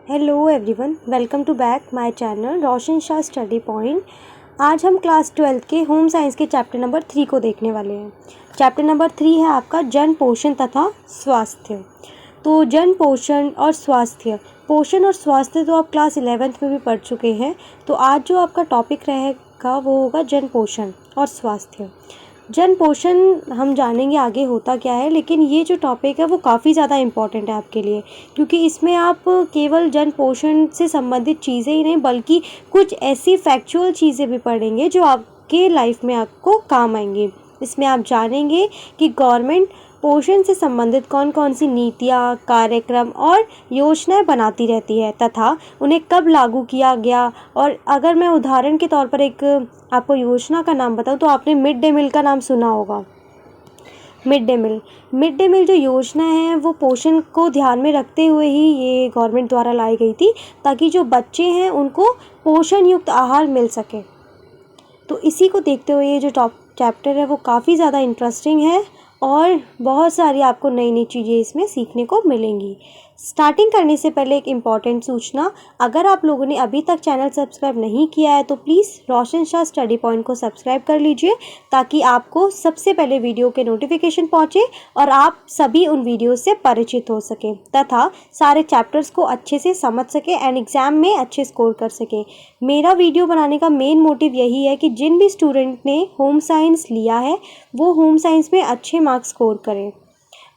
Hello everyone, welcome to back my channel Roshan Shah study point. आज हम class 12 के home science के चैप्टर नंबर 3 को देखने वाले हैं। चैप्टर नंबर 3 है आपका जन पोषण तथा स्वास्थ्य। तो जन पोषण और स्वास्थ्य, पोषण और स्वास्थ्य तो आप क्लास 11th में भी पढ़ चुके हैं। तो आज जो आपका टॉपिक रहेगा वो होगा जन पोषण और स्वास्थ्य। जन पोषण हम जानेंगे आगे होता क्या है, लेकिन ये जो टॉपिक है वो काफ़ी ज़्यादा इम्पॉर्टेंट है आपके लिए, क्योंकि इसमें आप केवल जन पोषण से संबंधित चीज़ें ही नहीं बल्कि कुछ ऐसी फैक्चुअल चीज़ें भी पढ़ेंगे जो आपके लाइफ में आपको काम आएंगी। इसमें आप जानेंगे कि गवर्नमेंट पोषण से संबंधित कौन कौन सी नीतियाँ, कार्यक्रम और योजनाएं बनाती रहती है तथा उन्हें कब लागू किया गया। और अगर मैं उदाहरण के तौर पर एक आपको योजना का नाम बताऊं तो आपने मिड डे मील का नाम सुना होगा। मिड डे मील जो योजना है वो पोषण को ध्यान में रखते हुए ही ये गवर्नमेंट द्वारा लाई गई थी, ताकि जो बच्चे हैं उनको पोषण युक्त आहार मिल सके। तो इसी को देखते हुए ये जो चैप्टर है वो काफ़ी ज़्यादा इंटरेस्टिंग है और बहुत सारी आपको नई नई चीज़ें इसमें सीखने को मिलेंगी। स्टार्टिंग करने से पहले एक इम्पॉर्टेंट सूचना, अगर आप लोगों ने अभी तक चैनल सब्सक्राइब नहीं किया है तो please Roshan Shah study point को सब्सक्राइब कर लीजिए, ताकि आपको सबसे पहले वीडियो के नोटिफिकेशन पहुंचे और आप सभी उन वीडियो से परिचित हो सकें तथा सारे चैप्टर्स को अच्छे से समझ सकें एंड एग्ज़ाम में अच्छे स्कोर कर सकें। मेरा वीडियो बनाने का मेन मोटिव यही है कि जिन भी स्टूडेंट ने होम साइंस लिया है वो होम साइंस में अच्छे मार्क्स स्कोर करें,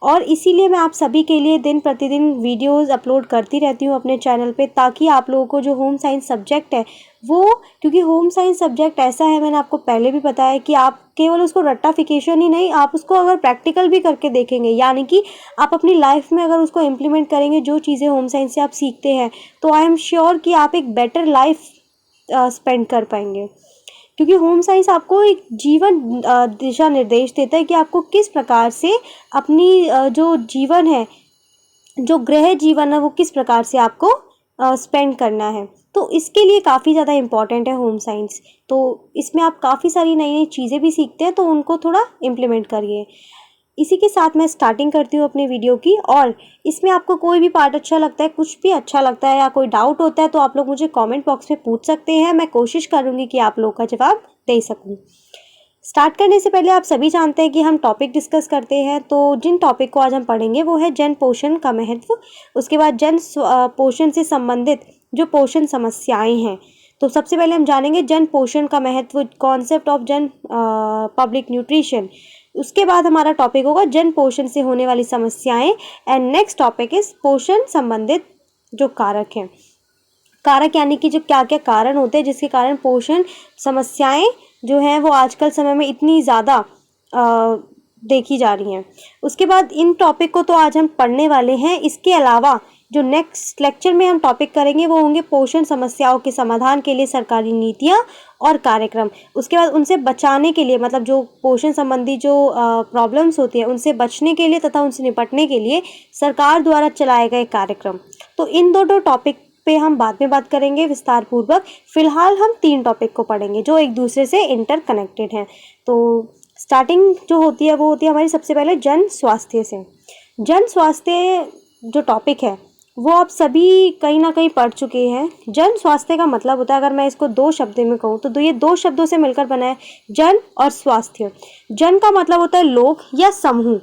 और इसीलिए मैं आप सभी के लिए दिन प्रतिदिन वीडियोस अपलोड करती रहती हूँ अपने चैनल पे, ताकि आप लोगों को जो होम साइंस सब्जेक्ट है वो, क्योंकि होम साइंस सब्जेक्ट ऐसा है, मैंने आपको पहले भी बताया कि आप केवल उसको रट्टाफिकेशन ही नहीं, आप उसको अगर प्रैक्टिकल भी करके देखेंगे, यानी कि आप अपनी लाइफ में अगर उसको इम्प्लीमेंट करेंगे जो चीज़ें होम साइंस से आप सीखते हैं, तो आई एम श्योर कि आप एक बेटर लाइफ स्पेंड कर पाएंगे। क्योंकि होम साइंस आपको एक जीवन दिशा निर्देश देता है कि आपको किस प्रकार से अपनी जो जीवन है, जो गृह जीवन है, वो किस प्रकार से आपको स्पेंड करना है। तो इसके लिए काफ़ी ज़्यादा इम्पॉर्टेंट है होम साइंस। तो इसमें आप काफ़ी सारी नई नई चीज़ें भी सीखते हैं, तो उनको थोड़ा इम्प्लीमेंट करिए। इसी के साथ मैं स्टार्टिंग करती हूँ अपनी वीडियो की, और इसमें आपको कोई भी पार्ट अच्छा लगता है, कुछ भी अच्छा लगता है या कोई डाउट होता है तो आप लोग मुझे कमेंट बॉक्स में पूछ सकते हैं। मैं कोशिश करूँगी कि आप लोग का जवाब दे सकूँ। स्टार्ट करने से पहले आप सभी जानते हैं कि हम टॉपिक डिस्कस करते हैं, तो जिन टॉपिक को आज हम पढ़ेंगे वो है जन पोषण का महत्व, उसके बाद जन पोषण से संबंधित जो पोषण समस्याएं हैं। तो सबसे पहले हम जानेंगे जन पोषण का महत्व, कॉन्सेप्ट ऑफ जन पब्लिक न्यूट्रिशन। उसके बाद हमारा टॉपिक होगा जन पोषण से होने वाली समस्याएं, एंड नेक्स्ट टॉपिक इज पोषण संबंधित जो कारक हैं। कारक यानी कि जो क्या क्या कारण होते हैं जिसके कारण पोषण समस्याएं जो हैं वो आजकल समय में इतनी ज़्यादा देखी जा रही हैं। उसके बाद इन टॉपिक को तो आज हम पढ़ने वाले हैं। इसके अलावा जो नेक्स्ट लेक्चर में हम टॉपिक करेंगे वो होंगे पोषण समस्याओं के समाधान के लिए सरकारी नीतियाँ और कार्यक्रम। उसके बाद उनसे बचाने के लिए, मतलब जो पोषण संबंधी जो प्रॉब्लम्स होती हैं उनसे बचने के लिए तथा उनसे निपटने के लिए सरकार द्वारा चलाए गए कार्यक्रम। तो इन दोनों टॉपिक पे हम बाद में बात करेंगे विस्तार पूर्वक। फिलहाल हम 3 टॉपिक को पढ़ेंगे जो एक दूसरे से इंटरकनेक्टेड हैं। तो स्टार्टिंग जो होती है वो होती है हमारी सबसे पहले जन स्वास्थ्य से। जन स्वास्थ्य जो टॉपिक है वो आप सभी कहीं ना कहीं पढ़ चुके हैं। जन स्वास्थ्य का मतलब होता है, अगर मैं इसको 2 शब्दों में कहूँ तो ये 2 शब्दों से मिलकर बना है, जन और स्वास्थ्य। जन का मतलब होता है लोग या समूह,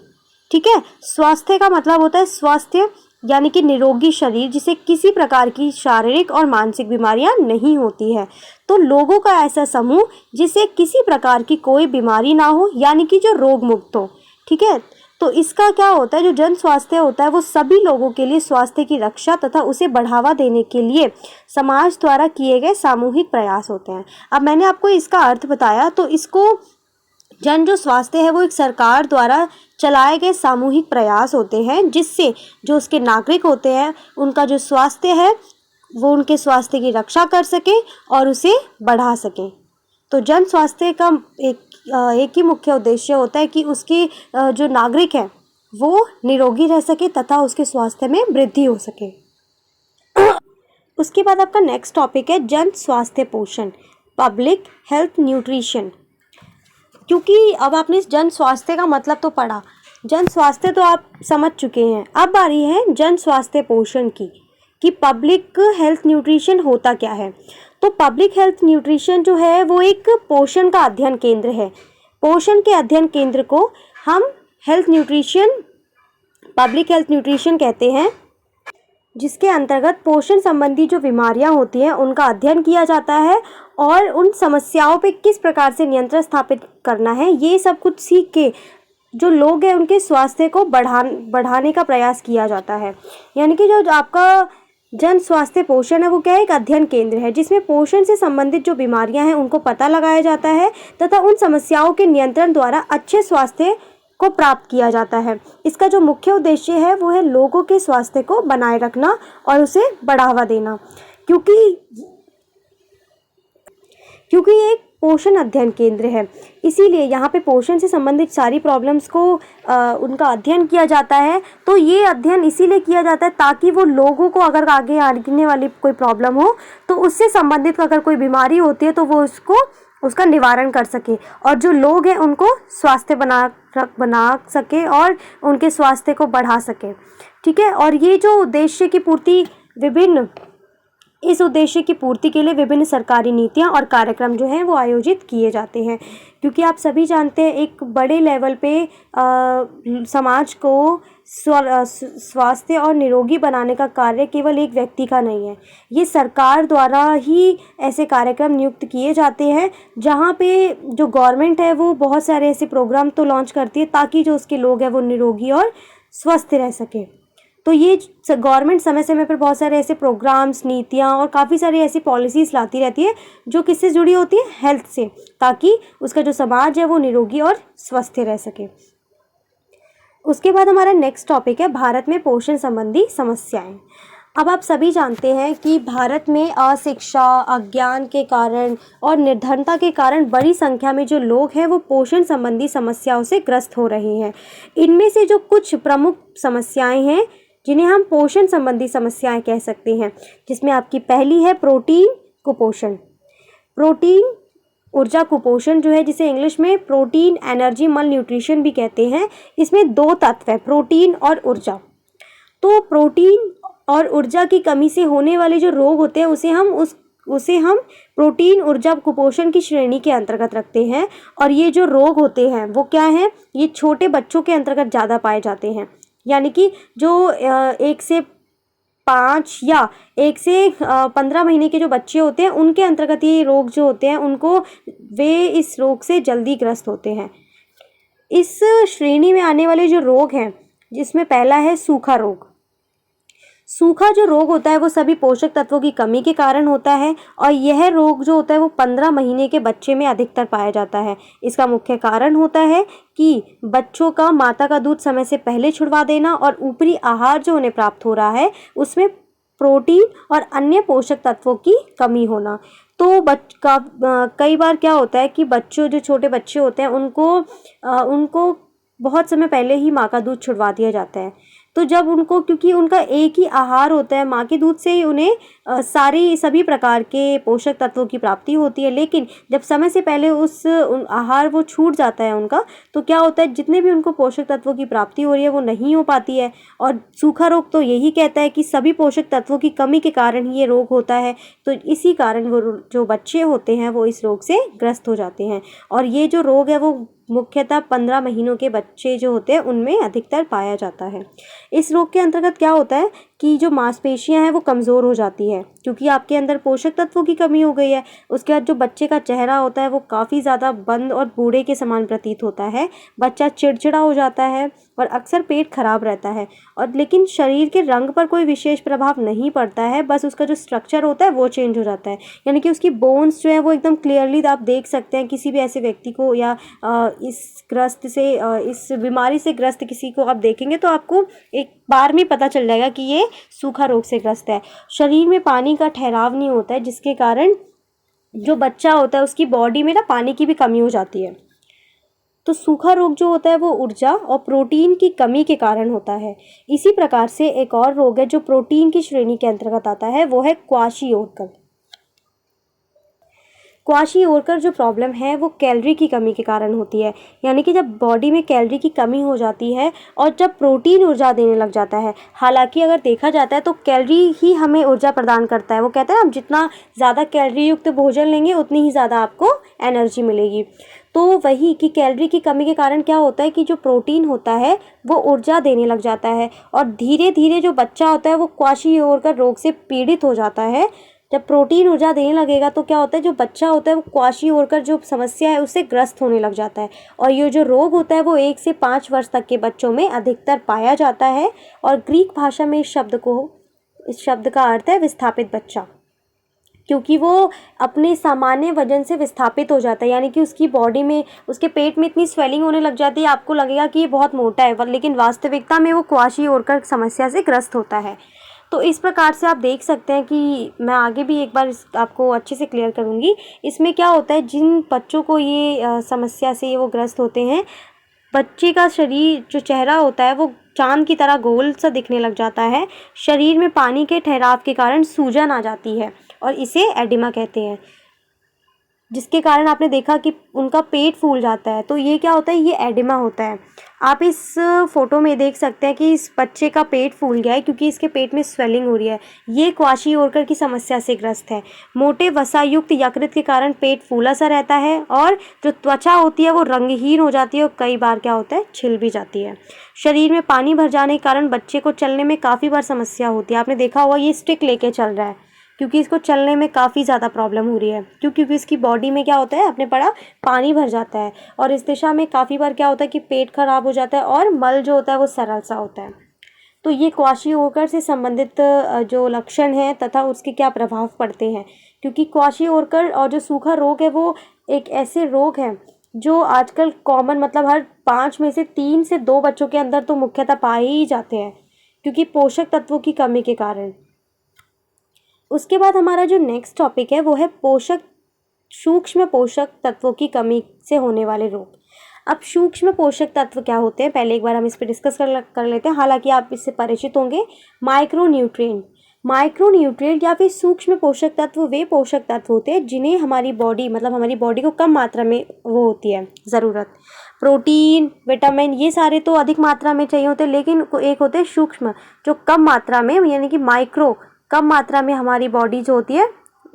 ठीक है। स्वास्थ्य का मतलब होता है स्वास्थ्य यानी कि निरोगी शरीर जिसे किसी प्रकार की शारीरिक और मानसिक बीमारियां नहीं होती है। तो लोगों का ऐसा समूह जिसे किसी प्रकार की कोई बीमारी ना हो, यानी कि जो रोग मुक्त हो, ठीक है। तो इसका क्या होता है, जो जन स्वास्थ्य होता है वो सभी लोगों के लिए स्वास्थ्य की रक्षा तथा उसे बढ़ावा देने के लिए समाज द्वारा किए गए सामूहिक प्रयास होते हैं। अब मैंने आपको इसका अर्थ बताया, तो इसको जन जो स्वास्थ्य है वो एक सरकार द्वारा चलाए गए सामूहिक प्रयास होते हैं जिससे जो उसके नागरिक होते हैं उनका जो स्वास्थ्य है वो उनके स्वास्थ्य की रक्षा कर सके और उसे बढ़ा सके। तो जन स्वास्थ्य का एक ही मुख्य उद्देश्य होता है कि उसके जो नागरिक हैं वो निरोगी रह सके तथा उसके स्वास्थ्य में वृद्धि हो सके। उसके बाद आपका नेक्स्ट टॉपिक है जन स्वास्थ्य पोषण, पब्लिक हेल्थ न्यूट्रिशन। क्योंकि अब आपने इस जन स्वास्थ्य का मतलब तो पढ़ा, जन स्वास्थ्य तो आप समझ चुके हैं, अब बारी है जन स्वास्थ्य पोषण की। कि पब्लिक हेल्थ न्यूट्रिशन होता क्या है। तो पब्लिक हेल्थ न्यूट्रिशन जो है वो एक पोषण का अध्ययन केंद्र है। पोषण के अध्ययन केंद्र को हम health nutrition, public health nutrition कहते हैं, जिसके अंतर्गत पोषण संबंधी जो बीमारियां होती हैं उनका अध्ययन किया जाता है और उन समस्याओं पे किस प्रकार से नियंत्रण स्थापित करना है, ये सब कुछ सीख के जो लोग हैं उनके स्वास्थ्य को बढ़ाने का प्रयास किया जाता है। यानी कि जो आपका जन स्वास्थ्य पोषण है वो क्या है, एक अध्ययन केंद्र है जिसमें पोषण से संबंधित जो बीमारियां हैं उनको पता लगाया जाता है तथा उन समस्याओं के नियंत्रण द्वारा अच्छे स्वास्थ्य को प्राप्त किया जाता है। इसका जो मुख्य उद्देश्य है वो है लोगों के स्वास्थ्य को बनाए रखना और उसे बढ़ावा देना, क्योंकि ये एक पोषण अध्ययन केंद्र है, इसीलिए यहाँ पे पोषण से संबंधित सारी प्रॉब्लम्स को उनका अध्ययन किया जाता है। तो ये अध्ययन इसीलिए किया जाता है ताकि वो लोगों को अगर आगे आने वाली कोई प्रॉब्लम हो तो उससे संबंधित अगर कोई बीमारी होती है तो वो उसका निवारण कर सके और जो लोग हैं उनको स्वास्थ्य बना सके और उनके स्वास्थ्य को बढ़ा सके। ठीक है, और ये जो इस उद्देश्य की पूर्ति के लिए विभिन्न सरकारी नीतियां और कार्यक्रम जो हैं वो आयोजित किए जाते हैं, क्योंकि आप सभी जानते हैं एक बड़े लेवल पे समाज को स्वास्थ्य और निरोगी बनाने का कार्य केवल एक व्यक्ति का नहीं है। ये सरकार द्वारा ही ऐसे कार्यक्रम नियुक्त किए जाते हैं जहाँ पे जो गवर्नमेंट है वो बहुत सारे ऐसे प्रोग्राम तो लॉन्च करती है ताकि जो उसके लोग हैं वो निरोगी और स्वस्थ रह सके। तो ये गवर्नमेंट समय समय पर बहुत सारे ऐसे प्रोग्राम्स, नीतियाँ और काफ़ी सारी ऐसी पॉलिसीज़ लाती रहती है जो किससे जुड़ी होती है, हेल्थ से, ताकि उसका जो समाज है वो निरोगी और स्वस्थ रह सके। उसके बाद हमारा नेक्स्ट टॉपिक है भारत में पोषण संबंधी समस्याएं। अब आप सभी जानते हैं कि भारत में अशिक्षा, अज्ञान के कारण और निर्धनता के कारण बड़ी संख्या में जो लोग हैं वो पोषण संबंधी समस्याओं से ग्रस्त हो रहे हैं। इनमें से जो कुछ प्रमुख समस्याएं हैं जिन्हें हम पोषण संबंधी समस्याएं कह सकते हैं, जिसमें आपकी पहली है प्रोटीन कुपोषण। प्रोटीन ऊर्जा कुपोषण जो है, जिसे इंग्लिश में प्रोटीन एनर्जी मल न्यूट्रिशन भी कहते हैं, इसमें दो तत्व है, प्रोटीन और ऊर्जा। तो प्रोटीन और ऊर्जा की कमी से होने वाले जो रोग होते हैं उसे हम प्रोटीन ऊर्जा कुपोषण की श्रेणी के अंतर्गत रखते हैं। और ये जो रोग होते हैं वो क्या हैं, ये छोटे बच्चों के अंतर्गत ज़्यादा पाए जाते हैं। यानी कि जो 1 से 5 या 1 से 15 महीने के जो बच्चे होते हैं उनके अंतर्गत ये रोग जो होते हैं वे इस रोग से जल्दी ग्रस्त होते हैं। इस श्रेणी में आने वाले जो रोग हैं, जिसमें पहला है सूखा रोग। सूखा जो रोग होता है वो सभी पोषक तत्वों की कमी के कारण होता है और यह रोग जो होता है वो 15 महीने के बच्चे में अधिकतर पाया जाता है। इसका मुख्य कारण होता है कि बच्चों का माता का दूध समय से पहले छुड़वा देना और ऊपरी आहार जो उन्हें प्राप्त हो रहा है उसमें प्रोटीन और अन्य पोषक तत्वों की कमी होना। तो कई बार क्या होता है कि जो छोटे बच्चे होते हैं उनको बहुत समय पहले ही माँ का दूध छुड़वा दिया जाता है। तो जब क्योंकि उनका एक ही आहार होता है, माँ के दूध से ही उन्हें सभी प्रकार के पोषक तत्वों की प्राप्ति होती है, लेकिन जब समय से पहले आहार वो छूट जाता है उनका, तो क्या होता है, जितने भी उनको पोषक तत्वों की प्राप्ति हो रही है वो नहीं हो पाती है। और सूखा रोग तो यही कहता है कि सभी पोषक तत्वों की कमी के कारण ही ये रोग होता है। तो इसी कारण वो जो बच्चे होते हैं वो इस रोग से ग्रस्त हो जाते हैं। और ये जो रोग है वो मुख्यतः 15 महीनों के बच्चे जो होते हैं उनमें अधिकतर पाया जाता है। इस रोग के अंतर्गत क्या होता है कि जो मांसपेशियां हैं वो कमज़ोर हो जाती है क्योंकि आपके अंदर पोषक तत्वों की कमी हो गई है। उसके बाद जो बच्चे का चेहरा होता है वो काफ़ी ज़्यादा बंद और बूढ़े के समान प्रतीत होता है। बच्चा चिड़चिड़ा हो जाता है और अक्सर पेट खराब रहता है, और लेकिन शरीर के रंग पर कोई विशेष प्रभाव नहीं पड़ता है, बस उसका जो स्ट्रक्चर होता है वो चेंज हो जाता है। यानी कि उसकी बोन्स जो है वो एकदम क्लियरली आप देख सकते हैं। किसी भी ऐसे व्यक्ति को या इस बीमारी से ग्रस्त किसी को आप देखेंगे तो आपको एक बार में पता चल जाएगा कि ये सूखा रोग से ग्रस्त है। शरीर में पानी का ठहराव नहीं होता है, जिसके कारण जो बच्चा होता है उसकी बॉडी में पानी की भी कमी हो जाती है। तो सूखा रोग जो होता है वो ऊर्जा और प्रोटीन की कमी के कारण होता है। इसी प्रकार से एक और रोग है जो प्रोटीन की श्रेणी के अंतर्गत आता है, वो है क्वाशियोर्कर। क्वाशियोरकर जो प्रॉब्लम है वो कैलोरी की कमी के कारण होती है, यानी कि जब बॉडी में कैलोरी की कमी हो जाती है और जब प्रोटीन ऊर्जा देने लग जाता है। हालांकि अगर देखा जाता है तो कैलोरी ही हमें ऊर्जा प्रदान करता है। वो कहते हैं आप जितना ज़्यादा कैलोरी युक्त भोजन लेंगे उतनी ही ज़्यादा आपको एनर्जी मिलेगी। तो वही कि कैलोरी की कमी के कारण क्या होता है कि जो प्रोटीन होता है वो ऊर्जा देने लग जाता है और धीरे धीरे जो बच्चा होता है वो क्वाशियोरकर रोग से पीड़ित हो जाता है। जब प्रोटीन ऊर्जा देने लगेगा तो क्या होता है, जो बच्चा होता है वो क्वाशियोरकर जो समस्या है उससे ग्रस्त होने लग जाता है। और ये जो रोग होता है वो 1 से 5 वर्ष तक के बच्चों में अधिकतर पाया जाता है। और ग्रीक भाषा में इस शब्द का अर्थ है विस्थापित बच्चा, क्योंकि वो अपने सामान्य वजन से विस्थापित हो जाता है, यानी कि उसकी बॉडी में, उसके पेट में इतनी स्वेलिंग होने लग जाती है, आपको लगेगा कि ये बहुत मोटा है, लेकिन वास्तविकता में वो क्वाशियोरकर समस्या से ग्रस्त होता है। तो इस प्रकार से आप देख सकते हैं कि मैं आगे भी एक बार आपको अच्छे से क्लियर करूँगी। इसमें क्या होता है, जिन बच्चों को ये समस्या से वो ग्रस्त होते हैं, बच्चे का शरीर जो चेहरा होता है वो चांद की तरह गोल सा दिखने लग जाता है। शरीर में पानी के ठहराव के कारण सूजन आ जाती है और इसे एडिमा कहते हैं, जिसके कारण आपने देखा कि उनका पेट फूल जाता है। तो ये क्या होता है, ये एडिमा होता है। आप इस फोटो में देख सकते हैं कि इस बच्चे का पेट फूल गया है क्योंकि इसके पेट में स्वेलिंग हो रही है। ये क्वाशियोरकर की समस्या से ग्रस्त है। मोटे वसायुक्त यकृत के कारण पेट फूला सा रहता है और जो त्वचा होती है वो रंगहीन हो जाती है और कई बार क्या होता है, छिल भी जाती है। शरीर में पानी भर जाने के कारण बच्चे को चलने में काफ़ी बार समस्या होती है। आपने देखा होगा ये स्टिक लेके चल रहा है क्योंकि इसको चलने में काफ़ी ज़्यादा प्रॉब्लम हो रही है, क्योंकि इसकी बॉडी में क्या होता है, आपने पढ़ा, पानी भर जाता है और इस दिशा में काफ़ी बार क्या होता है कि पेट खराब हो जाता है और मल जो होता है वो सरल सा होता है। तो ये क्वाशियोरकर से संबंधित जो लक्षण हैं तथा उसके क्या प्रभाव पड़ते हैं, क्योंकि क्वाशियोरकर और जो सूखा रोग है वो एक ऐसे रोग हैं जो आजकल कॉमन, मतलब हर 5 में से 3 से 2 बच्चों के अंदर तो मुख्यतः पाए ही जाते हैं, क्योंकि पोषक तत्वों की कमी के कारण। उसके बाद हमारा जो नेक्स्ट टॉपिक है वो है सूक्ष्म पोषक तत्वों की कमी से होने वाले रोग। अब सूक्ष्म पोषक तत्व क्या होते हैं, पहले एक बार हम इस पर डिस्कस कर लेते हैं। हालांकि आप इससे परिचित होंगे। माइक्रोन्यूट्रिएंट या फिर सूक्ष्म पोषक तत्व वे पोषक तत्व होते हैं जिन्हें हमारी बॉडी, मतलब हमारी बॉडी को कम मात्रा में वो होती है ज़रूरत। प्रोटीन, विटामिन, ये सारे तो अधिक मात्रा में चाहिए होते हैं, लेकिन एक होते हैं सूक्ष्म, जो कम मात्रा में, यानी कि माइक्रो, कम मात्रा में हमारी बॉडी जो होती है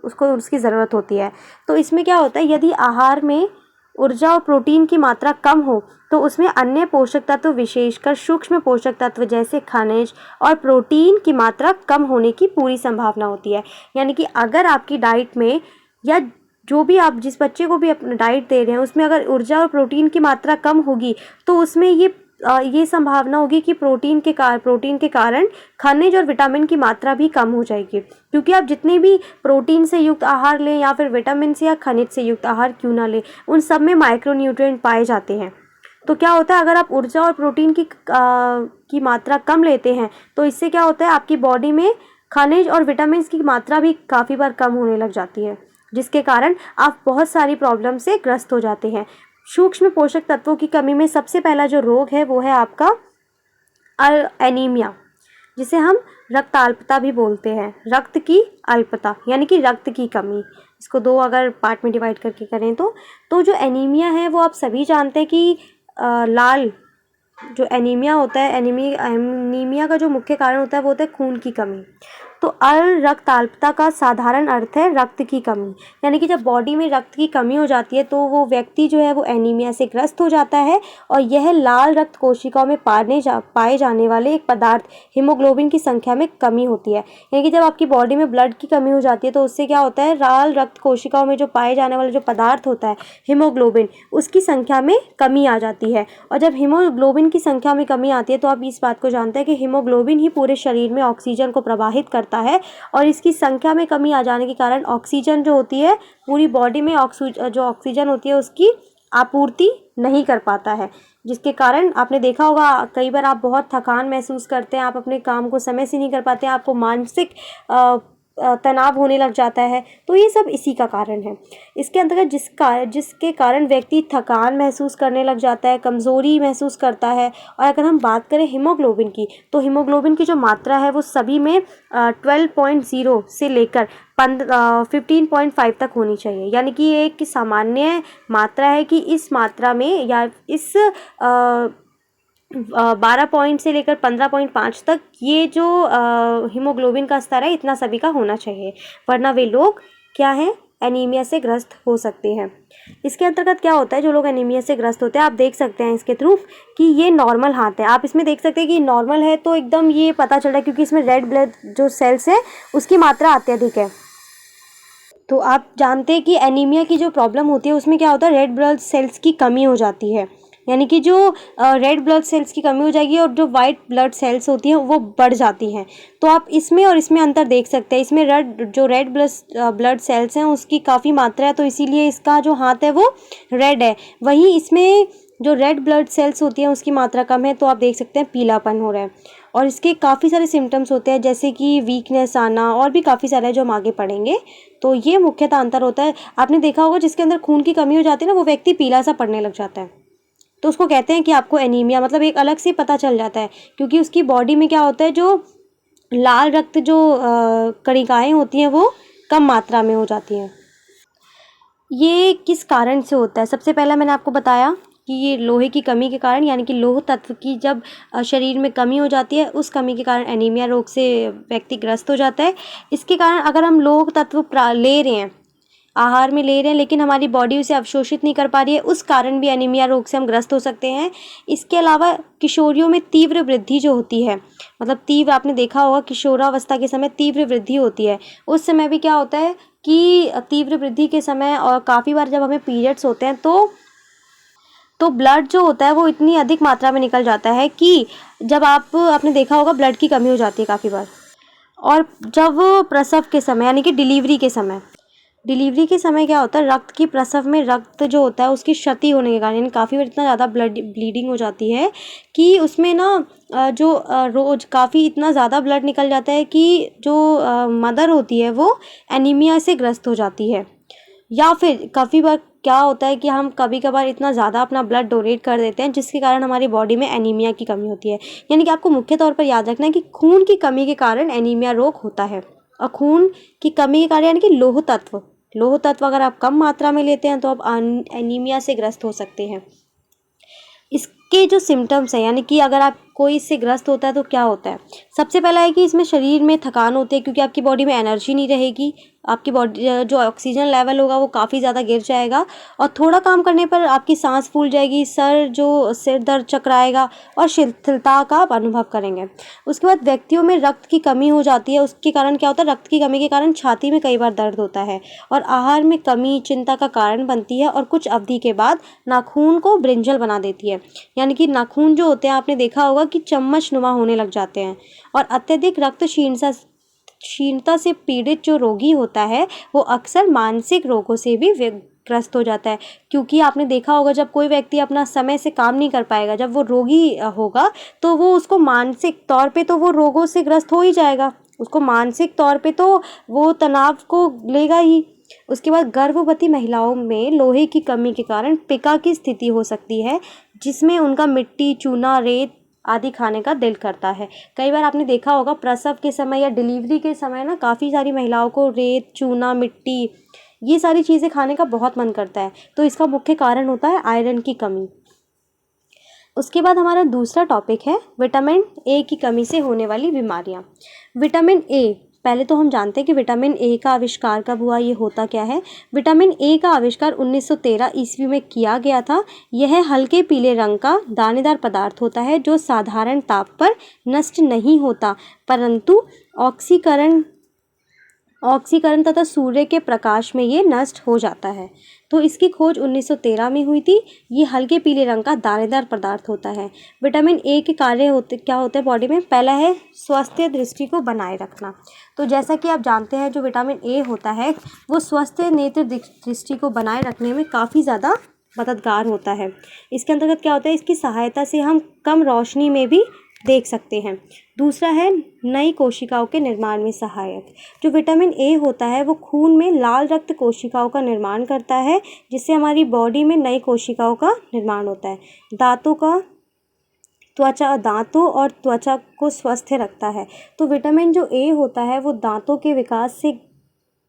उसको उसकी ज़रूरत होती है। तो इसमें क्या होता है, यदि आहार में ऊर्जा और प्रोटीन की मात्रा कम हो तो उसमें अन्य पोषक तत्व, विशेषकर सूक्ष्म पोषक तत्व जैसे खनिज और प्रोटीन की मात्रा कम होने की पूरी संभावना होती है। यानी कि अगर आपकी डाइट में, या जो भी आप जिस बच्चे को भी अपना डाइट दे रहे हैं उसमें अगर ऊर्जा और प्रोटीन की मात्रा कम होगी तो उसमें ये संभावना होगी कि प्रोटीन के कारण खनिज और विटामिन की मात्रा भी कम हो जाएगी, क्योंकि आप जितने भी प्रोटीन से युक्त आहार लें या फिर विटामिन से या खनिज से युक्त आहार क्यों ना लें, उन सब में माइक्रोन्यूट्रिएंट पाए जाते हैं। तो क्या होता है, अगर आप ऊर्जा और प्रोटीन की मात्रा कम लेते हैं तो इससे क्या होता है, आपकी बॉडी में खनिज और विटामिन की मात्रा भी काफ़ी बार कम होने लग जाती है, जिसके कारण आप बहुत सारी प्रॉब्लम से ग्रस्त हो जाते हैं। सूक्ष्म पोषक तत्वों की कमी में सबसे पहला जो रोग है वो है आपका एनीमिया, जिसे हम रक्त अल्पता भी बोलते हैं। रक्त की अल्पता यानी कि रक्त की कमी, इसको 2 अगर पार्ट में डिवाइड करके करें तो जो एनीमिया है वो आप सभी जानते हैं कि लाल जो एनीमिया होता है, एनीमिया का जो मुख्य कारण होता है वो होता है खून की कमी। तो रक्ताल्पता का साधारण अर्थ है रक्त की कमी, यानी कि जब बॉडी में रक्त की कमी हो जाती है तो वो व्यक्ति जो है वो एनीमिया से ग्रस्त हो जाता है। और यह लाल रक्त कोशिकाओं में पाए जाने वाले एक पदार्थ हीमोग्लोबिन की संख्या में कमी होती है। यानी कि जब आपकी बॉडी में ब्लड की कमी हो जाती है तो उससे क्या होता है, लाल रक्त कोशिकाओं में जो पाए जाने वाला जो पदार्थ होता है हीमोग्लोबिन, उसकी संख्या में कमी आ जाती है। और जब हीमोग्लोबिन की संख्या में कमी आती है तो आप इस बात को जानते हैं कि हीमोग्लोबिन ही पूरे शरीर में ऑक्सीजन को प्रवाहित करता है, और इसकी संख्या में कमी आ जाने के कारण ऑक्सीजन जो होती है पूरी बॉडी में जो ऑक्सीजन होती है उसकी आपूर्ति नहीं कर पाता है, जिसके कारण आपने देखा होगा कई बार आप बहुत थकान महसूस करते हैं, आप अपने काम को समय से नहीं कर पाते हैं, आपको मानसिक तनाव होने लग जाता है। तो ये सब इसी का कारण है। इसके अंतर्गत जिसके कारण व्यक्ति थकान महसूस करने लग जाता है, कमज़ोरी महसूस करता है। और अगर हम बात करें हीमोग्लोबिन की, तो हीमोग्लोबिन की जो मात्रा है वो सभी में 12.0 से लेकर 15.5 तक होनी चाहिए। यानी कि ये एक सामान्य मात्रा है कि इस मात्रा में या इस 12 पॉइंट से लेकर 15.5 तक ये जो हीमोग्लोबिन का स्तर है इतना सभी का होना चाहिए, वरना वे लोग क्या हैं, एनीमिया से ग्रस्त हो सकते हैं। इसके अंतर्गत क्या होता है, जो लोग एनीमिया से ग्रस्त होते हैं, आप देख सकते हैं इसके थ्रू कि ये नॉर्मल हाथ है। आप इसमें देख सकते हैं कि नॉर्मल है, तो एकदम ये पता चल रहा है क्योंकि इसमें रेड ब्लड जो सेल्स है उसकी मात्रा अत्यधिक है। तो आप जानते हैं कि एनीमिया की जो प्रॉब्लम होती है उसमें क्या होता है, रेड ब्लड सेल्स की कमी हो जाती है। यानी कि जो रेड ब्लड सेल्स की कमी हो जाएगी और जो वाइट ब्लड सेल्स होती हैं वो बढ़ जाती हैं। तो आप इसमें और इसमें अंतर देख सकते हैं। इसमें रेड ब्लड सेल्स हैं उसकी काफ़ी मात्रा है, तो इसीलिए इसका जो हाथ है वो रेड है। वहीं इसमें जो रेड ब्लड सेल्स होती हैं उसकी मात्रा कम है, तो आप देख सकते हैं पीलापन हो रहा है। और इसके काफ़ी सारे सिम्टम्स होते हैं, जैसे कि वीकनेस आना, और भी काफ़ी सारे हैं जो हम आगे पढ़ेंगे। तो ये मुख्यतः अंतर होता है। आपने देखा होगा जिसके अंदर खून की कमी हो जाती है ना, वो व्यक्ति पीला सा पड़ने लग जाता है, तो उसको कहते हैं कि आपको एनीमिया, मतलब एक अलग से पता चल जाता है, क्योंकि उसकी बॉडी में क्या होता है, जो लाल रक्त जो कणिकाएँ होती हैं वो कम मात्रा में हो जाती हैं। ये किस कारण से होता है? सबसे पहला मैंने आपको बताया कि ये लोहे की कमी के कारण, यानी कि लौह तत्व की जब शरीर में कमी हो जाती है, उस कमी के कारण एनीमिया रोग से व्यक्ति ग्रस्त हो जाता है। इसके कारण अगर हम लौह तत्व ले रहे हैं, आहार में ले रहे हैं, लेकिन हमारी बॉडी उसे अवशोषित नहीं कर पा रही है, उस कारण भी एनीमिया रोग से हम ग्रस्त हो सकते हैं। इसके अलावा किशोरियों में तीव्र वृद्धि जो होती है, मतलब तीव्र, आपने देखा होगा किशोरावस्था के समय तीव्र वृद्धि होती है, उस समय भी क्या होता है कि तीव्र वृद्धि के समय और काफ़ी बार जब हमें पीरियड्स होते हैं तो ब्लड जो होता है वो इतनी अधिक मात्रा में निकल जाता है कि जब आपने देखा होगा ब्लड की कमी हो जाती है काफ़ी बार। और जब प्रसव के समय, यानी कि डिलीवरी के समय क्या होता है, रक्त की प्रसव में रक्त जो होता है उसकी क्षति होने के कारण, यानी काफ़ी बार इतना ज़्यादा ब्लीडिंग हो जाती है कि उसमें ना रोज़ काफ़ी इतना ज़्यादा ब्लड निकल जाता है कि जो मदर होती है वो एनीमिया से ग्रस्त हो जाती है। या फिर काफ़ी बार क्या होता है कि हम कभी कभार इतना ज़्यादा अपना ब्लड डोनेट कर देते हैं जिसके कारण हमारी बॉडी में एनीमिया की कमी होती है। यानी कि आपको मुख्य तौर पर याद रखना है कि खून की कमी के कारण एनीमिया रोग होता है। और खून की कमी के कारण यानी कि लौह तत्व अगर आप कम मात्रा में लेते हैं तो आप एनीमिया से ग्रस्त हो सकते हैं। इसके जो सिम्टम्स हैं, यानी कि अगर आप कोई इससे ग्रस्त होता है तो क्या होता है, सबसे पहला है कि इसमें शरीर में थकान होती है, क्योंकि आपकी बॉडी में एनर्जी नहीं रहेगी, आपकी बॉडी जो ऑक्सीजन लेवल होगा वो काफ़ी ज़्यादा गिर जाएगा, और थोड़ा काम करने पर आपकी सांस फूल जाएगी, सिर दर्द चकराएगा और शिथिलता का आप अनुभव करेंगे। उसके बाद व्यक्तियों में रक्त की कमी हो जाती है, उसके कारण क्या होता है, रक्त की कमी के कारण छाती में कई बार दर्द होता है, और आहार में कमी चिंता का कारण बनती है, और कुछ अवधि के बाद नाखून को ब्रिंजल बना देती है। यानी कि नाखून जो होते हैं, आपने देखा होगा कि चम्मच नुमा होने लग जाते हैं। और अत्यधिक रक्तहीनता से पीड़ित जो रोगी होता है वो अक्सर मानसिक रोगों से भी ग्रस्त हो जाता है, क्योंकि आपने देखा होगा जब कोई व्यक्ति अपना समय से काम नहीं कर पाएगा, जब वो रोगी होगा तो वो उसको मानसिक तौर पे तो वो रोगों से ग्रस्त हो ही जाएगा, उसको मानसिक तौर पे तो वो तनाव को लेगा ही। उसके बाद गर्भवती महिलाओं में लोहे की कमी के कारण पिका की स्थिति हो सकती है, जिसमें उनका मिट्टी, चूना, रेत आदि खाने का दिल करता है। कई बार आपने देखा होगा प्रसव के समय या डिलीवरी के समय ना काफ़ी सारी महिलाओं को रेत, चूना, मिट्टी, ये सारी चीज़ें खाने का बहुत मन करता है, तो इसका मुख्य कारण होता है आयरन की कमी। उसके बाद हमारा दूसरा टॉपिक है विटामिन ए की कमी से होने वाली बीमारियां। विटामिन ए, पहले तो हम जानते हैं कि विटामिन ए का आविष्कार कब हुआ, ये होता क्या है। विटामिन ए का आविष्कार 1913 ईस्वी में किया गया था। यह हल्के पीले रंग का दानेदार पदार्थ होता है जो साधारण ताप पर नष्ट नहीं होता, परंतु ऑक्सीकरण तथा सूर्य के प्रकाश में ये नष्ट हो जाता है। तो इसकी खोज 1913 में हुई थी। ये हल्के पीले रंग का दानेदार पदार्थ होता है। विटामिन ए के कार्य क्या होते हैं बॉडी में, पहला है स्वास्थ्य दृष्टि को बनाए रखना। तो जैसा कि आप जानते हैं जो विटामिन ए होता है वो स्वस्थ नेत्र दृष्टि को बनाए रखने में काफ़ी ज़्यादा मददगार होता है। इसके अंतर्गत क्या होता है, इसकी सहायता से हम कम रोशनी में भी देख सकते हैं। दूसरा है नई कोशिकाओं के निर्माण में सहायक। जो विटामिन ए होता है वो खून में लाल रक्त कोशिकाओं का निर्माण करता है, जिससे हमारी बॉडी में नई कोशिकाओं का निर्माण होता है। दांतों और त्वचा को स्वस्थ रखता है। तो विटामिन जो ए होता है वो दांतों के विकास से,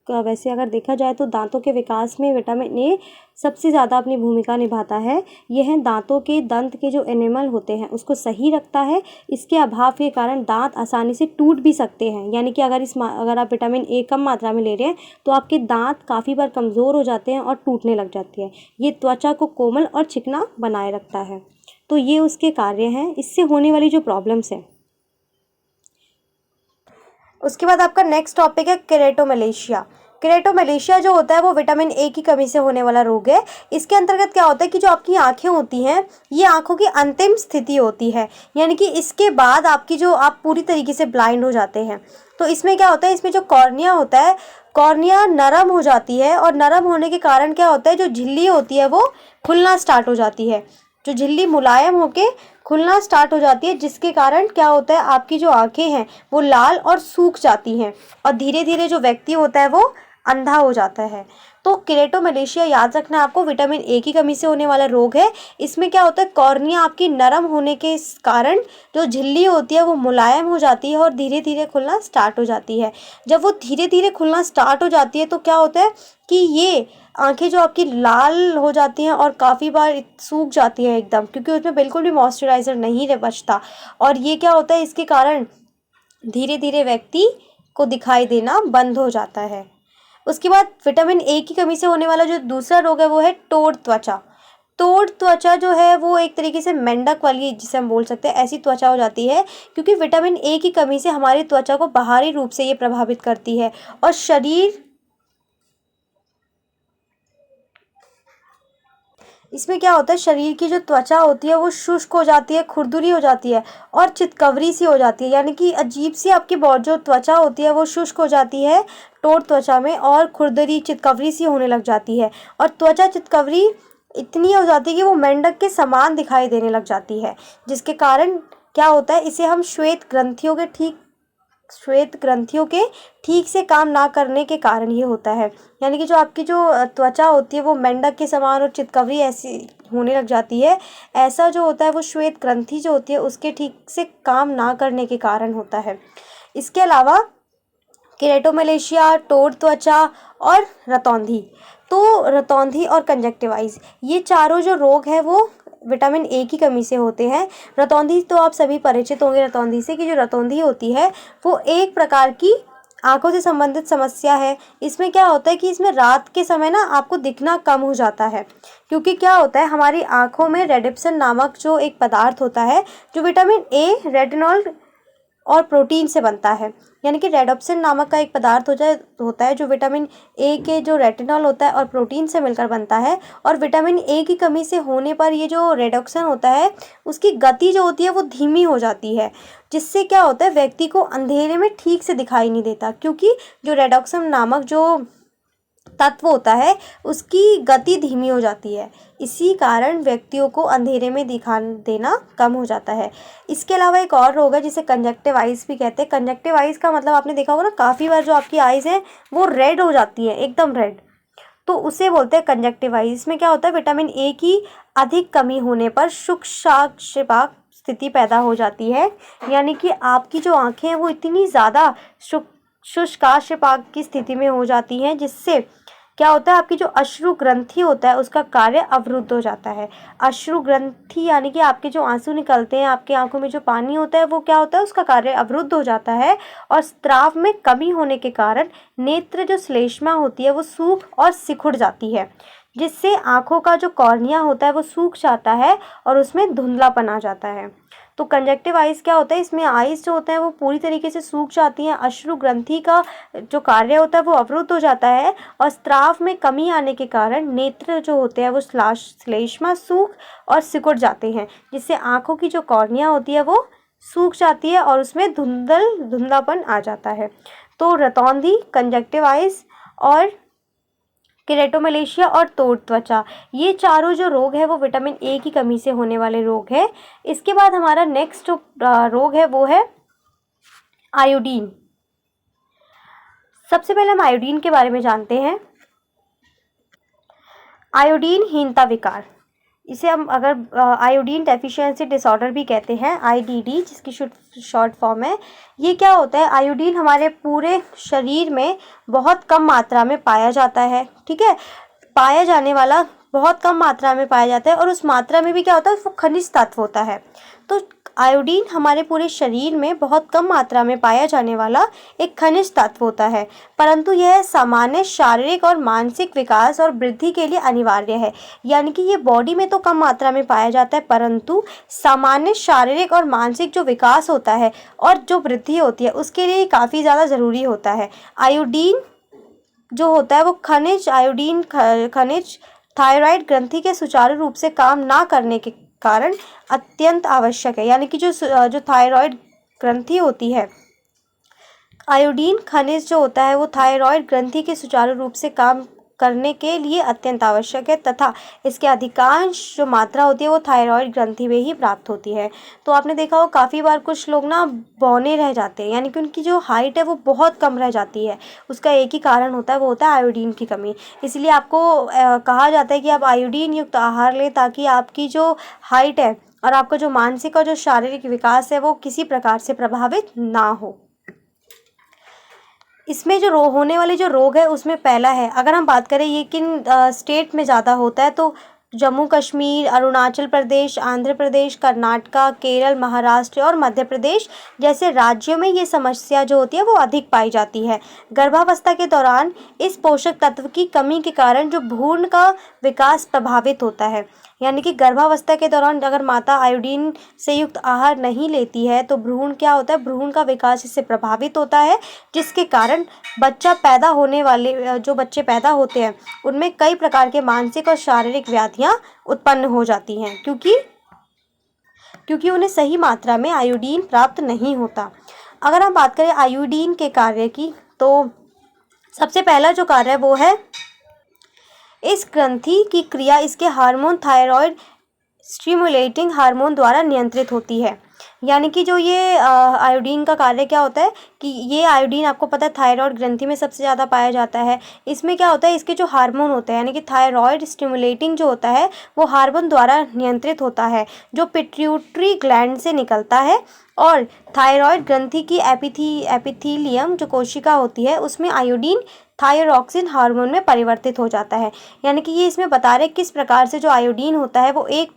वैसे अगर देखा जाए तो दांतों के विकास में विटामिन ए सबसे ज़्यादा अपनी भूमिका निभाता है। यह दांतों के दंत के जो एनिमल होते हैं उसको सही रखता है। इसके अभाव के कारण दांत आसानी से टूट भी सकते हैं, यानी कि अगर आप विटामिन ए कम मात्रा में ले रहे हैं तो आपके दांत काफ़ी बार कमज़ोर हो जाते हैं और टूटने लग जाती है। ये त्वचा को कोमल और चिकना बनाए रखता है। तो ये उसके कार्य हैं। इससे होने वाली जो प्रॉब्लम्स हैं, उसके बाद आपका नेक्स्ट टॉपिक है केरेटोमलेशिया। केरेटोमलेशिया जो होता है वो विटामिन ए की कमी से होने वाला रोग है। इसके अंतर्गत क्या होता है कि जो आपकी आंखें होती हैं ये आंखों की अंतिम स्थिति होती है, यानी कि इसके बाद आप पूरी तरीके से ब्लाइंड हो जाते हैं। तो इसमें क्या होता है, इसमें जो कॉर्निया होता है, कॉर्निया नरम हो जाती है और नरम होने के कारण क्या होता है, जो झिल्ली होती है वो खुलना स्टार्ट हो जाती है। जो झिल्ली मुलायम होके खुलना स्टार्ट हो जाती है, जिसके कारण क्या होता है, आपकी जो आंखें हैं वो लाल और सूख जाती हैं और धीरे धीरे जो व्यक्ति होता है वो अंधा हो जाता है। तो केरेटोमलेशिया याद रखना आपको विटामिन ए की कमी से होने वाला रोग है। इसमें क्या होता है, कॉर्निया आपकी नरम होने के कारण जो झिल्ली होती है वो मुलायम हो जाती है और धीरे धीरे खुलना स्टार्ट हो जाती है। जब वो धीरे धीरे खुलना स्टार्ट हो जाती है तो क्या होता है कि ये आंखें जो आपकी लाल हो जाती हैं और काफ़ी बार सूख जाती हैं एकदम, क्योंकि उसमें बिल्कुल भी मॉइस्चराइज़र नहीं बचता। और ये क्या होता है, इसके कारण धीरे धीरे व्यक्ति को दिखाई देना बंद हो जाता है। उसके बाद विटामिन ए की कमी से होने वाला जो दूसरा रोग है वो है टोड़ त्वचा। टोड़ त्वचा जो है वो एक तरीके से मेंढक वाली, जिसे हम बोल सकते हैं, ऐसी त्वचा हो जाती है, क्योंकि विटामिन ए की कमी से हमारी त्वचा को बाहरी रूप से ये प्रभावित करती है और इसमें क्या होता है, शरीर की जो त्वचा होती है वो शुष्क हो जाती है, खुरदुरी हो जाती है और चितकवरी सी हो जाती है, यानी कि अजीब सी आपकी जो त्वचा होती है वो शुष्क हो जाती है टोड़ त्वचा में और खुरदुरी चितकवरी सी होने लग जाती है। और त्वचा चितकवरी इतनी हो जाती है कि वो मेंढक के समान दिखाई देने लग जाती है, जिसके कारण क्या होता है, इसे हम श्वेत ग्रंथियों के ठीक से काम ना करने के कारण ये होता है। यानी कि जो आपकी जो त्वचा होती है वो मेंढक के समान और चितकवरी ऐसी होने लग जाती है। ऐसा जो होता है वो श्वेत ग्रंथि जो होती है उसके ठीक से काम ना करने के कारण होता है। इसके अलावा केरेटोमलेशिया, टोड़ त्वचा और रतौंधी, तो रतौंधी और कंजक्टिवाइज, ये चारों जो रोग है वो विटामिन ए की कमी से होते हैं। रतौंधी तो आप सभी परिचित होंगे रतौंधी से, कि जो रतौंधी होती है वो एक प्रकार की आंखों से संबंधित समस्या है। इसमें क्या होता है कि इसमें रात के समय ना आपको दिखना कम हो जाता है, क्योंकि क्या होता है, हमारी आंखों में रेडिप्सन नामक जो एक पदार्थ होता है, जो विटामिन ए, रेटिनॉल और प्रोटीन से बनता है। यानी कि रेडोप्सिन नामक का एक पदार्थ होता है जो विटामिन ए के जो रेटिनॉल होता है और प्रोटीन से मिलकर बनता है। और विटामिन ए की कमी से होने पर ये जो रेडोक्सिन होता है उसकी गति जो होती है वो धीमी हो जाती है, जिससे क्या होता है, व्यक्ति को अंधेरे में ठीक से दिखाई नहीं देता, क्योंकि जो रेडोक्सिन नामक जो तत्व होता है उसकी गति धीमी हो जाती है। इसी कारण व्यक्तियों को अंधेरे में दिखाई देना कम हो जाता है। इसके अलावा एक और रोग है जिसे कंजक्टिव आइज भी कहते हैं। कंजक्टिव आइज का मतलब आपने देखा होगा ना, काफ़ी बार जो आपकी आइज़ है वो रेड हो जाती है, एकदम रेड, तो उसे बोलते हैं कंजक्टिव आइज। इसमें क्या होता है, विटामिन ए की अधिक कमी होने पर शुष्क स्थिति पैदा हो जाती है, यानी कि आपकी जो आँखें हैं वो इतनी ज़्यादा शुष्काशपाक की स्थिति में हो जाती हैं, जिससे क्या होता है, आपकी जो अश्रु ग्रंथि होता है उसका कार्य अवरुद्ध हो जाता है। अश्रु ग्रंथि यानी कि आपके जो आंसू निकलते हैं, आपकी आंखों में जो पानी होता है वो क्या होता है, उसका कार्य अवरुद्ध हो जाता है और स्राव में कमी होने के कारण नेत्र जो श्लेष्मा होती है वो सूख और सिकुड़ जाती है, जिससे आंखों का जो कॉर्निया होता है वो सूख जाता है और उसमें धुंधलापन आ जाता है। तो कंजक्टिव आइज क्या होता है, इसमें आइज जो होते हैं वो पूरी तरीके से सूख जाती हैं, अश्रु ग्रंथि का जो कार्य होता है वो अवरुद्ध हो जाता है और स्राव में कमी आने के कारण नेत्र जो होते हैं वो श्लेष्मा सूख और सिकुड़ जाते हैं, जिससे आंखों की जो कॉर्निया होती है वो सूख जाती है और उसमें धुंधलापन आ जाता है। तो रतौंधी, कंजक्टिव आइज और केरेटोमलेशिया और तोड़ त्वचा, ये चारों जो रोग है वो विटामिन ए की कमी से होने वाले रोग है। इसके बाद हमारा नेक्स्ट जो रोग है वो है आयोडीन। सबसे पहले हम आयोडीन के बारे में जानते हैं। आयोडीन हीनता विकार, इसे हम अगर आयोडीन डेफिशिएंसी डिसऑर्डर भी कहते हैं, आईडीडी, जिसकी शॉर्ट फॉर्म है। ये क्या होता है, आयोडीन हमारे पूरे शरीर में बहुत कम मात्रा में पाया जाता है, ठीक है, पाया जाने वाला बहुत कम मात्रा में पाया जाता है, और उस मात्रा में भी क्या होता है, वो खनिज तत्व होता है। तो आयोडीन हमारे पूरे शरीर में बहुत कम मात्रा में पाया जाने वाला एक खनिज तत्व होता है, परंतु यह सामान्य शारीरिक और मानसिक विकास और वृद्धि के लिए अनिवार्य है। यानी कि ये बॉडी में तो कम मात्रा में पाया जाता है, परंतु सामान्य शारीरिक और मानसिक जो विकास होता है और जो वृद्धि होती है उसके लिए काफ़ी ज़्यादा ज़रूरी होता है। आयोडीन जो होता है वो आयोडीन खनिज थायराइड ग्रंथि के सुचारू रूप से काम ना करने के कारण अत्यंत आवश्यक है। यानी कि जो थायराइड ग्रंथि होती है, आयोडीन खनिज जो होता है वो थायराइड ग्रंथि के सुचारू रूप से काम करने के लिए अत्यंत आवश्यक है, तथा इसके अधिकांश जो मात्रा होती है वो थायराइड ग्रंथि में ही प्राप्त होती है। तो आपने देखा हो काफ़ी बार कुछ लोग ना बौने रह जाते हैं, यानी कि उनकी जो हाइट है वो बहुत कम रह जाती है। उसका एक ही कारण होता है, वो होता है आयोडीन की कमी। इसलिए आपको कहा जाता है कि आप आयोडीन युक्त आहार लें, ताकि आपकी जो हाइट है और आपका जो मानसिक और जो शारीरिक विकास है वो किसी प्रकार से प्रभावित ना हो। इसमें जो होने वाले जो रोग है उसमें पहला है, अगर हम बात करें ये किन स्टेट में ज़्यादा होता है, तो जम्मू कश्मीर, अरुणाचल प्रदेश, आंध्र प्रदेश, कर्नाटका, केरल, महाराष्ट्र और मध्य प्रदेश जैसे राज्यों में ये समस्या जो होती है वो अधिक पाई जाती है। गर्भावस्था के दौरान इस पोषक तत्व की कमी के कारण जो भ्रूण का विकास प्रभावित होता है। यानी कि गर्भावस्था के दौरान अगर माता आयोडीन से युक्त आहार नहीं लेती है तो भ्रूण क्या होता है, भ्रूण का विकास इससे प्रभावित होता है, जिसके कारण बच्चा पैदा होने वाले जो बच्चे पैदा होते हैं उनमें कई प्रकार के मानसिक और शारीरिक व्याधियां उत्पन्न हो जाती हैं, क्योंकि उन्हें सही मात्रा में आयोडीन प्राप्त नहीं होता। अगर हम बात करें आयोडीन के कार्य की, तो सबसे पहला जो कार्य है वो है इस ग्रंथि की क्रिया इसके हार्मोन थायराइड स्टिमुलेटिंग हार्मोन द्वारा नियंत्रित होती है। यानी कि जो ये आयोडीन का कार्य क्या होता है कि ये आयोडीन आपको पता है थायराइड ग्रंथि में सबसे ज़्यादा पाया जाता है। इसमें क्या होता है, इसके जो हार्मोन होते हैं यानी कि थायराइड स्टिमुलेटिंग जो होता है वो हार्मोन द्वारा नियंत्रित होता है, जो पिट्यूटरी ग्लैंड से निकलता है, और थायराइड ग्रंथि की एपिथीलियम जो कोशिका होती है उसमें आयोडीन थायरॉक्सिन हार्मोन में परिवर्तित हो जाता है। यानी कि ये इसमें बता रहे किस प्रकार से जो आयोडीन होता है वो एक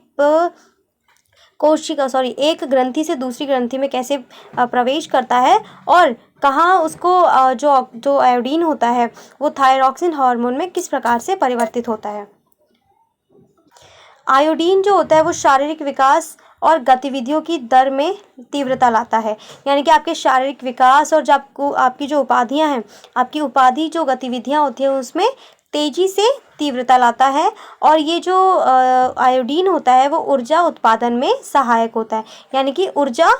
ग्रंथि से दूसरी ग्रंथि में कैसे प्रवेश करता है, और कहाँ उसको जो आयोडीन होता है वो थायरॉक्सिन हार्मोन में किस प्रकार से परिवर्तित होता है। आयोडीन जो होता है वो शारीरिक विकास और गतिविधियों की दर में तीव्रता लाता है। यानी कि आपके शारीरिक विकास और जब आपकी जो उपाधियां हैं, आपकी उपाधि जो गतिविधियां होती हैं उसमें तेजी से तीव्रता लाता है, और ये जो आयोडीन होता है वो ऊर्जा उत्पादन में सहायक होता है। यानी कि ऊर्जा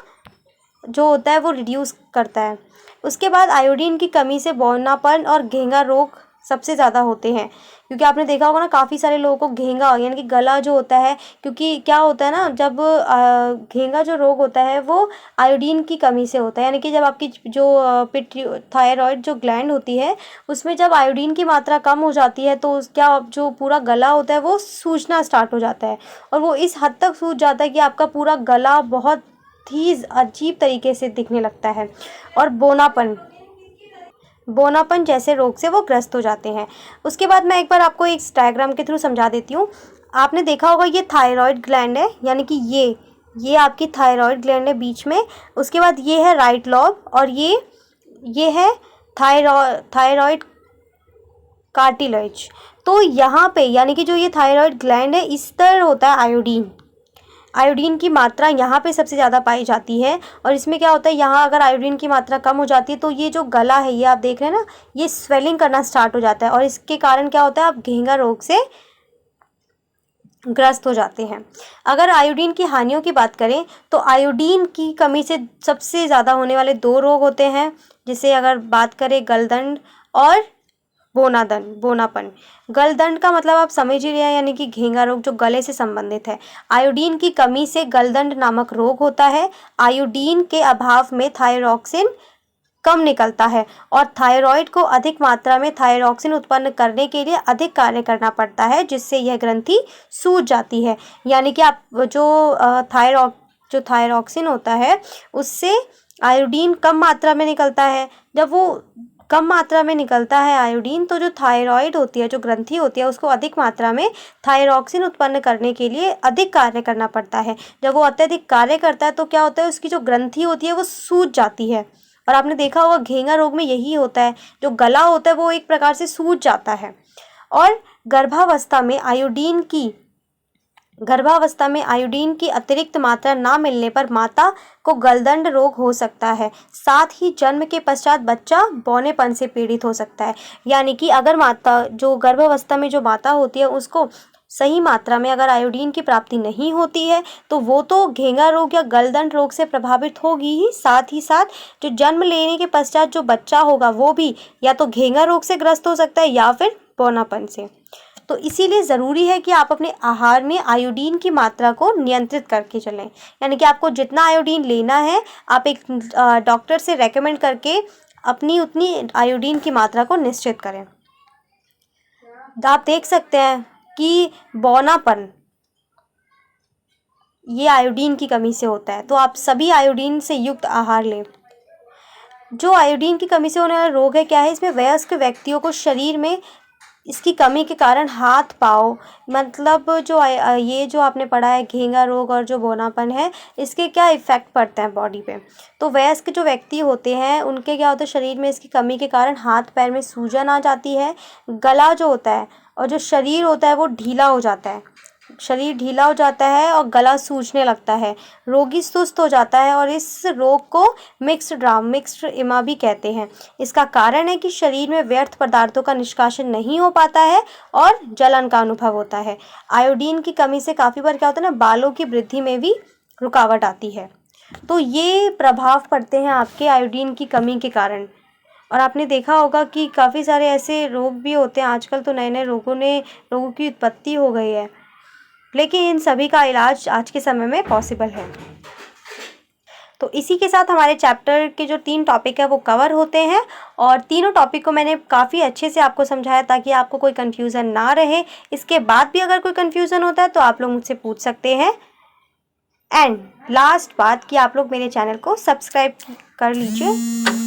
जो होता है वो रिड्यूस करता है। उसके बाद आयोडीन की कमी से बौनापन और घेंगा रोग सबसे ज़्यादा होते हैं, क्योंकि आपने देखा होगा ना काफ़ी सारे लोगों को घेंगा यानी कि गला जो होता है, क्योंकि क्या होता है ना, जब घेंगा जो रोग होता है वो आयोडीन की कमी से होता है। यानी कि जब आपकी जो थायराइड जो ग्लैंड होती है उसमें जब आयोडीन की मात्रा कम हो जाती है तो क्या जो पूरा गला होता है वो सूजना स्टार्ट हो जाता है, और वो इस हद तक सूज जाता है कि आपका पूरा गला बहुत ही अजीब तरीके से दिखने लगता है, और बोनापन जैसे रोग से वो ग्रस्त हो जाते हैं। उसके बाद मैं एक बार आपको एक डायग्राम के थ्रू समझा देती हूँ। आपने देखा होगा ये थायराइड ग्लैंड है, यानी कि ये आपकी थायराइड ग्लैंड है बीच में। उसके बाद ये है राइट लॉब, और ये है थायराइड कार्टिलेज। तो यहाँ पे यानी कि जो ये थायराइड ग्लैंड है इस तरह होता है आयोडीन की मात्रा यहाँ पे सबसे ज़्यादा पाई जाती है, और इसमें क्या होता है, यहाँ अगर आयोडीन की मात्रा कम हो जाती है तो ये जो गला है ये आप देख रहे हैं ना, ये स्वेलिंग करना स्टार्ट हो जाता है, और इसके कारण क्या होता है, आप घेंगा रोग से ग्रस्त हो जाते हैं। अगर आयोडीन की हानियों की बात करें तो आयोडीन की कमी से सबसे ज़्यादा होने वाले 2 रोग होते हैं, जिसे अगर बात करें गलदंड और बोनापन। गलदंड का मतलब आप समझ ही रहे हैं, यानी कि घेंगा रोग जो गले से संबंधित है। आयोडीन की कमी से गलदंड नामक रोग होता है। आयोडीन के अभाव में थायरॉक्सिन कम निकलता है और थायराइड को अधिक मात्रा में थायरॉक्सिन उत्पन्न करने के लिए अधिक कार्य करना पड़ता है, जिससे यह ग्रंथि सूज जाती है। यानी कि आप जो थायरॉक्सिन होता है उससे आयोडीन कम मात्रा में निकलता है। जब वो कम मात्रा में निकलता है आयोडीन, तो जो थायराइड होती है, जो ग्रंथि होती है, उसको अधिक मात्रा में थायरॉक्सिन उत्पन्न करने के लिए अधिक कार्य करना पड़ता है। जब वो अत्यधिक कार्य करता है तो क्या होता है, उसकी जो ग्रंथि होती है वो सूज जाती है। और आपने देखा होगा घेंगा रोग में यही होता है, जो गला होता है वो एक प्रकार से सूज जाता है। और गर्भावस्था में आयोडीन की अतिरिक्त मात्रा ना मिलने पर माता को गलदंड रोग हो सकता है। साथ ही जन्म के पश्चात बच्चा बौनेपन से पीड़ित हो सकता है। यानी कि अगर जो गर्भावस्था में जो माता होती है उसको सही मात्रा में अगर आयोडीन की प्राप्ति नहीं होती है तो वो तो घेंगा रोग या गलदंड रोग से प्रभावित होगी ही साथ जो जन्म लेने के पश्चात जो बच्चा होगा वो भी या तो घेंगा रोग से ग्रस्त हो सकता है या फिर बौनापन से। तो इसीलिए ज़रूरी है कि आप अपने आहार में आयोडीन की मात्रा को नियंत्रित करके चलें। यानी कि आपको जितना आयोडीन लेना है आप एक डॉक्टर से रेकमेंड करके अपनी उतनी आयोडीन की मात्रा को निश्चित करें। आप देख सकते हैं कि बौनापन ये आयोडीन की कमी से होता है, तो आप सभी आयोडीन से युक्त आहार लें। जो आयोडीन की कमी से होने वाला रोग है क्या है, इसमें वयस्क व्यक्तियों को शरीर में इसकी कमी के कारण हाथ पाँव, मतलब ये जो आपने पढ़ा है घेंगा रोग और जो बौनापन है, इसके क्या इफ़ेक्ट पड़ते हैं बॉडी पे। तो वयस्क जो व्यक्ति होते हैं उनके क्या होता है, शरीर में इसकी कमी के कारण हाथ पैर में सूजन आ जाती है, गला जो होता है और जो शरीर होता है वो ढीला हो जाता है, शरीर ढीला हो जाता है और गला सूजने लगता है, रोगी सुस्त हो जाता है और इस रोग को मिक्स्ड इमा भी कहते हैं। इसका कारण है कि शरीर में व्यर्थ पदार्थों का निष्कासन नहीं हो पाता है और जलन का अनुभव होता है। आयोडीन की कमी से काफ़ी बार क्या होता है ना, बालों की वृद्धि में भी रुकावट आती है। तो ये प्रभाव पड़ते हैं आपके आयोडीन की कमी के कारण। और आपने देखा होगा कि काफ़ी सारे ऐसे रोग भी होते हैं आजकल, तो नए नए रोगों की उत्पत्ति हो गई है, लेकिन इन सभी का इलाज आज के समय में पॉसिबल है। तो इसी के साथ हमारे चैप्टर के जो 3 टॉपिक है वो कवर होते हैं और तीनों टॉपिक को मैंने काफ़ी अच्छे से आपको समझाया ताकि आपको कोई कन्फ्यूज़न ना रहे। इसके बाद भी अगर कोई कन्फ्यूज़न होता है तो आप लोग मुझसे पूछ सकते हैं। एंड लास्ट बात कि आप लोग मेरे चैनल को सब्सक्राइब कर लीजिए।